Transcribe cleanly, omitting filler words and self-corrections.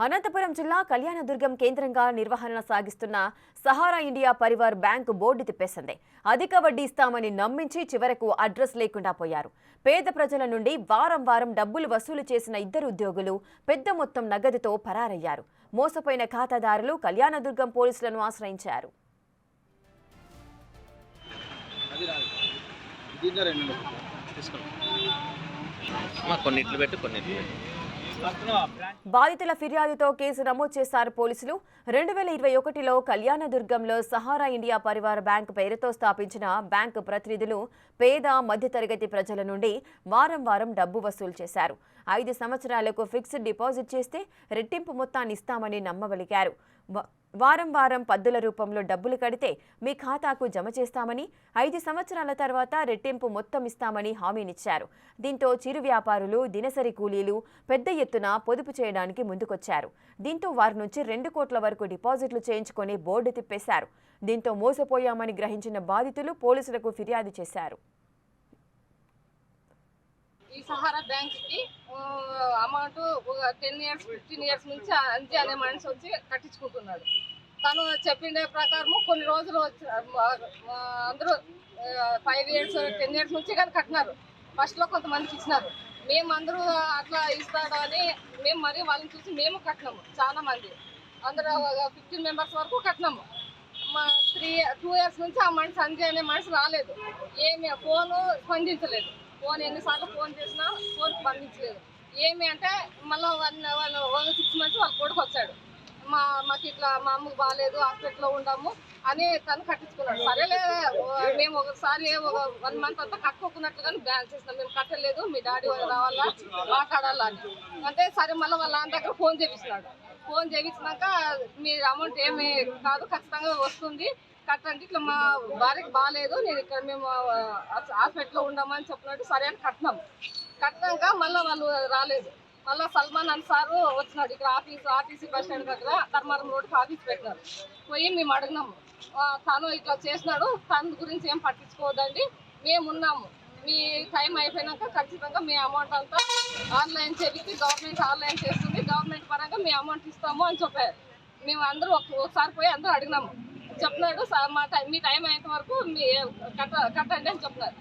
అనంతపురం జిల్లా కళ్యాణదుర్గం కేంద్రంగా నిర్వహణ సాగిస్తున్న Sahara India Pariwar bank board తిప్పేసింది. అధిక వడ్డీ ఇస్తామని నమ్మించి చివరకు అడ్రస్ లేకుండా పోయారు. పేద ప్రజల నుండి వారం వారం డబ్బులు వసూలు చేసిన ఇద్దరు ఉద్యోగులు పెద్ద మొత్తం నగదుతో పరారయ్యారు. మోసపోయిన ఖాతాదారులు కళ్యాణదుర్గం పోలీసులను ఆశ్రయించారు. బాధితుల ఫిర్యాదుతో కేసు నమోదు చేశారు పోలీసులు. 2021లో కళ్యాణదుర్గంలో సహారా ఇండియా పరివార్ బ్యాంక్ పేరుతో స్థాపించిన బ్యాంకు ప్రతినిధులు పేద మధ్యతరగతి ప్రజల నుండి వారం వారం డబ్బు వసూలు చేశారు. 5 సంవత్సరాలకు ఫిక్స్డ్ డిపాజిట్ చేస్తే రెట్టింపు మొత్తాన్ని ఇస్తామని నమ్మబలికారు. వారం వారం పద్దుల రూపంలో డబ్బులు కడితే మీ ఖాతాకు జమ చేస్తామని, 5 సంవత్సరాల తర్వాత రెట్టింపు మొత్తం ఇస్తామని హామీనిచ్చారు. దీంతో చిరు వ్యాపారులు, దినసరి కూలీలు పెద్ద ఎత్తున పొదుపు చేయడానికి ముందుకొచ్చారు. దీంతో వారి నుంచి 2 కోట్ల వరకు డిపాజిట్లు చేయించుకొని బోర్డు తిప్పేశారు. దీంతో మోసపోయామని గ్రహించిన బాధితులు పోలీసులకు ఫిర్యాదు చేశారు. ఈ సహారా బ్యాంక్ కి అమౌంట్ 10 ఇయర్స్ 15 ఇయర్స్ నుంచి అంజీ అనే మనిషి వచ్చి కట్టించుకుంటున్నాడు. తను చెప్పిన ప్రకారము కొన్ని రోజులు అందరూ 5 ఇయర్స్ 10 ఇయర్స్ నుంచి కానీ కట్టినారు. ఫస్ట్లో కొంతమందికి ఇచ్చినారు. మేము అందరూ అట్లా ఇస్తాడు అని మేము మరి వాళ్ళని చూసి మేము కట్టినాము. చాలా మంది అందరూ 15 మెంబర్స్ వరకు కట్టినాము. 2 ఇయర్స్ నుంచి ఆ మనిషి అంజీ అనే మనిషి రాలేదు. ఏమి ఫోను స్పందించలేదు. ఫోన్ ఎన్నిసార్లు ఫోన్ చేసినా ఫోన్ స్పందించలేదు. ఏమి అంటే మళ్ళీ 6 మంత్స్ వాళ్ళ కొడుకు వచ్చాడు. మాకు ఇట్లా మా అమ్మకు బాగాలేదు, హాస్పిటల్లో ఉండాము అని తను కట్టించుకున్నాడు. సరేలే మేము ఒకసారి 1 మంత్ అంతా కట్టుకోకున్నట్లుగా బ్యాన్ చేసినాం. మేము కట్టలేదు, మీ డాడీ రావాలా మాట్లాడాలా అని అంటే సరే మళ్ళీ వాళ్ళ నాన్న దగ్గర ఫోన్ చేపించినాడు. ఫోన్ చేయించినాక మీరు అమౌంట్ ఏమి కాదు ఖచ్చితంగా వస్తుంది కట్టండి, ఇట్లా మా భార్యకి బాగాలేదు, నేను ఇక్కడ మేము హాస్పిటల్లో ఉండమని చెప్పినట్టు సరే అని కట్టినాక మళ్ళీ వాళ్ళు రాలేదు. మళ్ళీ సల్మాన్ అని సారు వచ్చినాడు. ఇక్కడ ఆర్టీసీ బస్ స్టాండ్ దగ్గర ధర్మారం రోడ్కి ఆఫీస్ పెట్టినారు. పోయి మేము అడిగినాము, తను ఇట్లా చేసినాడు, తన గురించి ఏం పట్టించుకోవద్దండి, మేము ఉన్నాము, మీ టైం అయిపోయినాక ఖచ్చితంగా మీ అమౌంట్ అంతా ఆన్లైన్ చేసి గవర్నమెంట్ ఆన్లైన్ చేస్తుంది, గవర్నమెంట్ పరంగా మీ అమౌంట్ ఇస్తాము అని చెప్పారు. మేము అందరూ ఒకసారి పోయి అందరూ అడిగినాము. చెప్తున్నాడు మీ టైం అయ్యేంత వరకు కట్టండి అని చెప్తున్నారు.